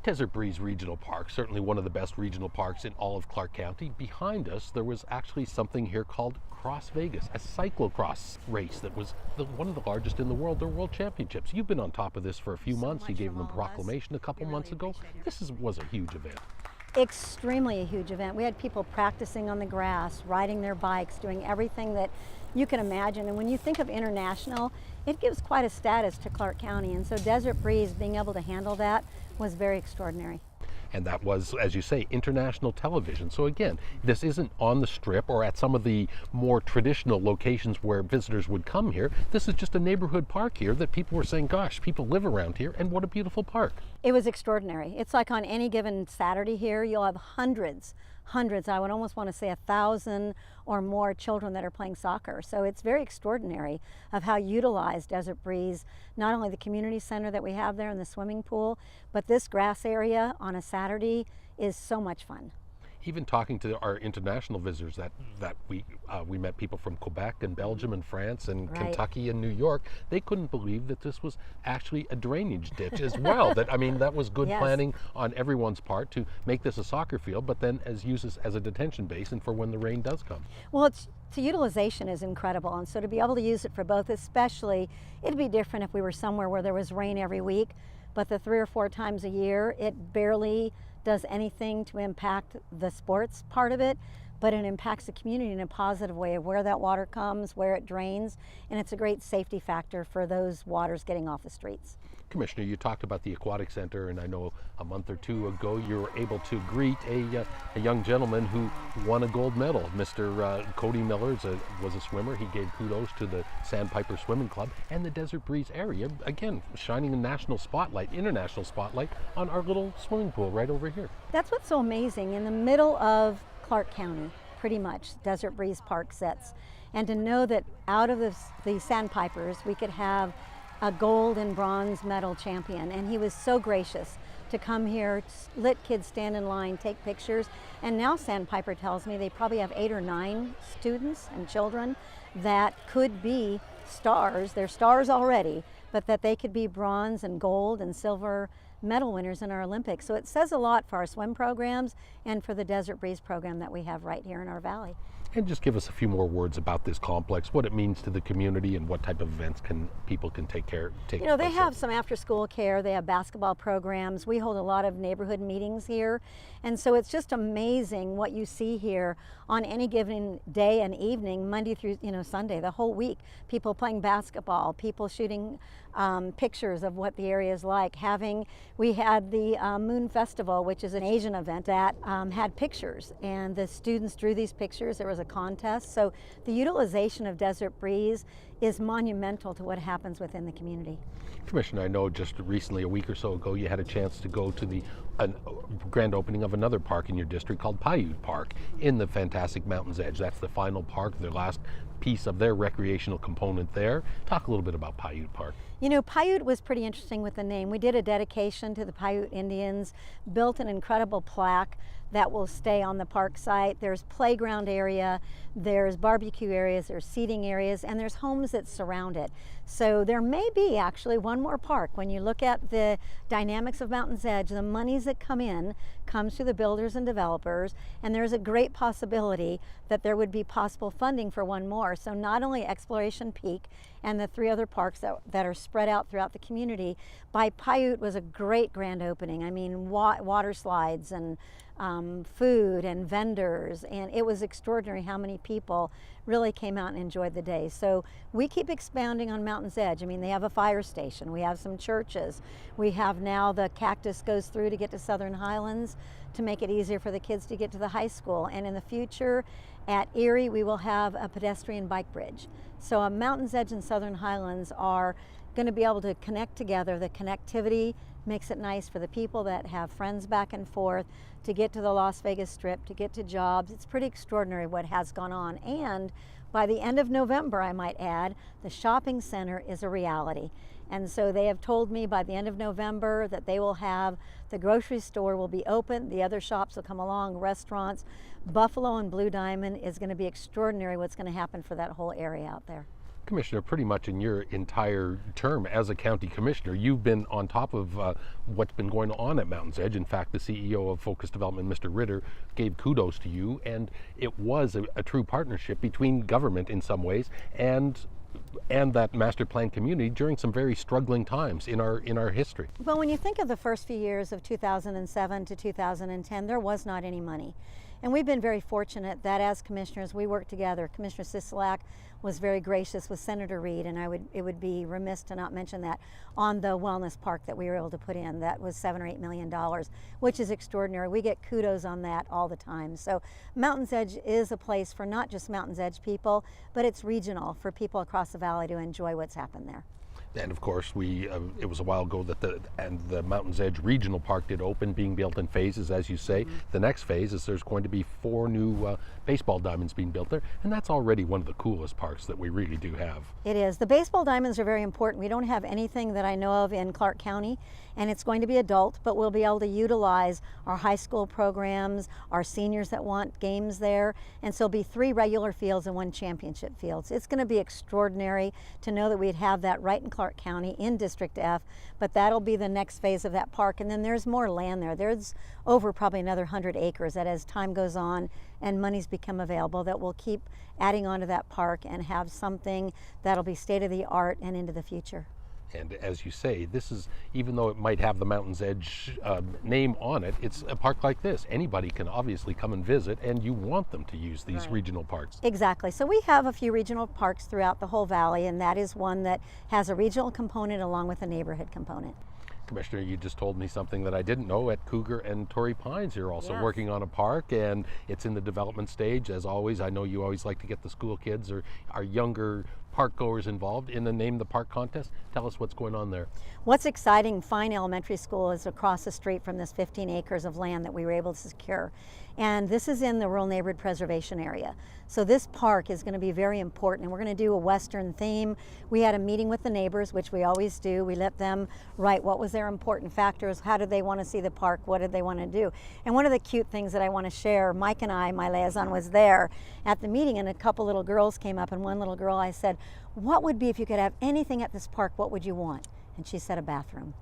Desert Breeze Regional Park, certainly one of the best regional parks in all of Clark County. Behind us, there was actually something here called Cross Vegas, a cyclocross race that was one of the largest in the world, the World Championships. You've been on top of this for a few months. You gave them a proclamation a couple months ago. Was a huge event. Extremely a huge event. We had people practicing on the grass, riding their bikes, doing everything that you can imagine. And when you think of international, it gives quite a status to Clark County. And so Desert Breeze being able to handle that was very extraordinary. And that was, as you say, international television. So again, this isn't on the Strip or at some of the more traditional locations where visitors would come here. This is just a neighborhood park here that people were saying, gosh, people live around here, and what a beautiful park. It was extraordinary. It's like on any given Saturday here, you'll have hundreds, I would almost want to say 1,000 or more children that are playing soccer. So it's very extraordinary of how utilized Desert Breeze, not only the community center that we have there and the swimming pool, but this grass area on a Saturday is so much fun. Even talking to our international visitors that we met people from Quebec and Belgium and France and Right. Kentucky and New York, they couldn't believe that this was actually a drainage ditch as well. That was good Yes. planning on everyone's part to make this a soccer field, but then use this as a detention basin for when the rain does come. Well, the utilization is incredible, and so to be able to use it for both, especially, it'd be different if we were somewhere where there was rain every week, but the 3 or 4 times a year, it barely does anything to impact the sports part of it, but it impacts the community in a positive way of where that water comes, where it drains, and it's a great safety factor for those waters getting off the streets. Commissioner, you talked about the Aquatic Center, and I know a month or two ago you were able to greet a young gentleman who won a gold medal. Mr. Cody Miller was a swimmer. He gave kudos to the Sandpiper Swimming Club and the Desert Breeze area, again, shining a national spotlight, international spotlight on our little swimming pool right over here. That's what's so amazing. In the middle of Clark County, pretty much, Desert Breeze Park sits. And to know that out of the Sandpipers, we could have a gold and bronze medal champion. And he was so gracious to come here, let kids stand in line, take pictures. And now Sandpiper tells me they probably have 8 or 9 students and children that could be stars. They're stars already, but that they could be bronze and gold and silver medal winners in our Olympics. So it says a lot for our swim programs and for the Desert Breeze program that we have right here in our valley. And just give us a few more words about this complex, what it means to the community, and what type of events people can take. You know, they have some after-school care. They have basketball programs. We hold a lot of neighborhood meetings here, and so it's just amazing what you see here on any given day and evening, Monday through Sunday, the whole week. People playing basketball, people shooting pictures of what the area is like. We had the Moon Festival, which is an Asian event that had pictures, and the students drew these pictures. There was a contest. So the utilization of Desert Breeze is monumental to what happens within the community. Commissioner, I know just recently, a week or so ago, you had a chance to go to the grand opening of another park in your district called Paiute Park in the fantastic Mountain's Edge. That's the final park, the last piece of their recreational component there. Talk a little bit about Paiute Park. You know, Paiute was pretty interesting with the name. We did a dedication to the Paiute Indians, built an incredible plaque that will stay on the park site. There's playground area, there's barbecue areas, there's seating areas, and there's homes that surround it. So there may be actually one more park. When you look at the dynamics of Mountain's Edge, the monies that come in comes through the builders and developers, and there's a great possibility that there would be possible funding for one more. So not only Exploration Peak and the 3 other parks that are spread out throughout the community, by Paiute was a great grand opening. I mean, water slides and food and vendors, and it was extraordinary how many people really came out and enjoyed the day. So we keep expanding on Mountain's Edge. I mean, they have a fire station, we have some churches, we have now the cactus goes through to get to Southern Highlands to make it easier for the kids to get to the high school. And in the future at Erie, we will have a pedestrian bike bridge. So Mountain's Edge and Southern Highlands are going to be able to connect together. The connectivity makes it nice for the people that have friends back and forth to get to the Las Vegas Strip, to get to jobs. It's pretty extraordinary what has gone on. And by the end of November, I might add, the shopping center is a reality. And so they have told me by the end of November that they will have, the grocery store will be open, the other shops will come along, restaurants. Buffalo and Blue Diamond is going to be extraordinary what's going to happen for that whole area out there. Commissioner, pretty much in your entire term as a county commissioner, you've been on top of what's been going on at Mountain's Edge. In fact, the CEO of Focus Development, Mr. Ritter, gave kudos to you, and it was a true partnership between government in some ways and that master plan community during some very struggling times in our history. Well, when you think of the first few years of 2007 to 2010, there was not any money. And we've been very fortunate that as commissioners, we worked together. Commissioner Sisolak was very gracious with Senator Reed, and it would be remiss to not mention that, on the wellness park that we were able to put in. That was $7 or $8 million, which is extraordinary. We get kudos on that all the time. So Mountain's Edge is a place for not just Mountain's Edge people, but it's regional for people across the valley to enjoy what's happened there. And of course, it was a while ago that the Mountain's Edge Regional Park did open, being built in phases, as you say. Mm-hmm. The next phase is there's going to be 4 new baseball diamonds being built there, and that's already one of the coolest parks that we really do have. It is. The baseball diamonds are very important. We don't have anything that I know of in Clark County, and it's going to be adult, but we'll be able to utilize our high school programs, our seniors that want games there, and so it'll be 3 regular fields and 1 championship fields. It's going to be extraordinary to know that we'd have that right in Clark County in District F, but that'll be the next phase of that park. And then there's more land there. There's over probably another 100 acres that, as time goes on and money's become available, that we'll keep adding onto that park and have something that'll be state of the art and into the future. And as you say, this is, even though it might have the Mountain's Edge name on it, it's a park like this. Anybody can obviously come and visit, and you want them to use these regional parks. Exactly. So we have a few regional parks throughout the whole valley, and that is one that has a regional component along with a neighborhood component. Commissioner, you just told me something that I didn't know. At Cougar and Torrey Pines, you're also working on a park, and it's in the development stage. As always, I know you always like to get the school kids or our younger park goers involved in the Name the Park contest. Tell us what's going on there. What's exciting, Fine Elementary School is across the street from this 15 acres of land that we were able to secure. And this is in the Rural Neighborhood Preservation Area. So this park is going to be very important, and we're going to do a Western theme. We had a meeting with the neighbors, which we always do. We let them write what was their important factors, how did they want to see the park, what did they want to do. And one of the cute things that I want to share, Mike and I, my liaison, was there at the meeting, and a couple little girls came up, and one little girl, I said, what would be, if you could have anything at this park, what would you want? And she said, a bathroom.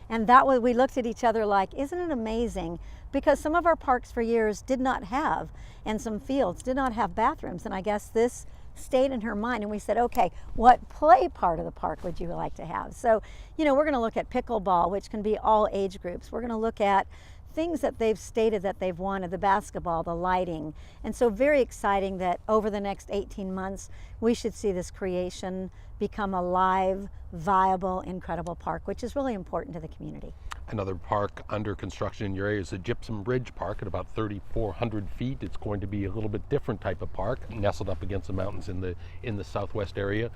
And that was, we looked at each other like, isn't it amazing? Because some of our parks for years did not have, and some fields did not have bathrooms. And I guess this stayed in her mind, and we said, okay, what play part of the park would you like to have? So, you know, we're going to look at pickleball, which can be all age groups. We're going to look at things that they've stated that they've wanted, the basketball, the lighting. And so very exciting that over the next 18 months, we should see this creation become a live, viable, incredible park, which is really important to the community. Another park under construction in your area is the Gypsum Ridge Park at about 3,400 feet. It's going to be a little bit different type of park, nestled up against the mountains in the southwest area.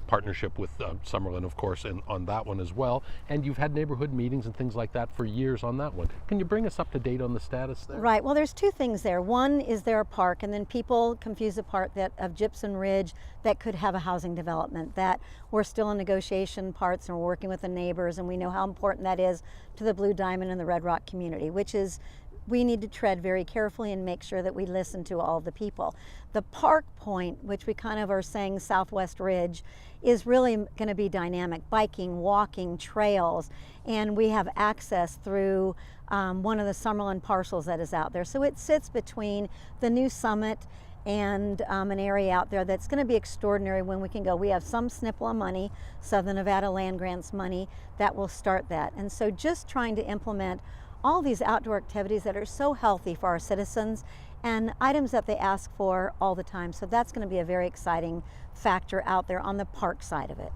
Partnership with Summerlin, of course, and on that one as well. And you've had neighborhood meetings and things like that for years on that one. Can you bring us up to date on the status there? Right. Well, there's 2 things there. One is there a park, and then people confuse the part that of Gypsum Ridge that could have a housing development. That we're still in negotiation parts, and we're working with the neighbors, and we know how important that is to the Blue Diamond and the Red Rock community, which is, we need to tread very carefully and make sure that we listen to all the people. The park point, which we kind of are saying Southwest Ridge, is really going to be dynamic. Biking, walking, trails, and we have access through one of the Summerlin parcels that is out there. So it sits between the new summit and an area out there that's going to be extraordinary when we can go. We have some SNPLA money, Southern Nevada Land Grants money, that will start that. And so just trying to implement all these outdoor activities that are so healthy for our citizens and items that they ask for all the time. So that's going to be a very exciting factor out there on the park side of it.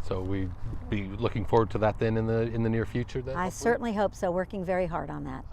So we'd be looking forward to that then in the near future then? I certainly hope so, working very hard on that.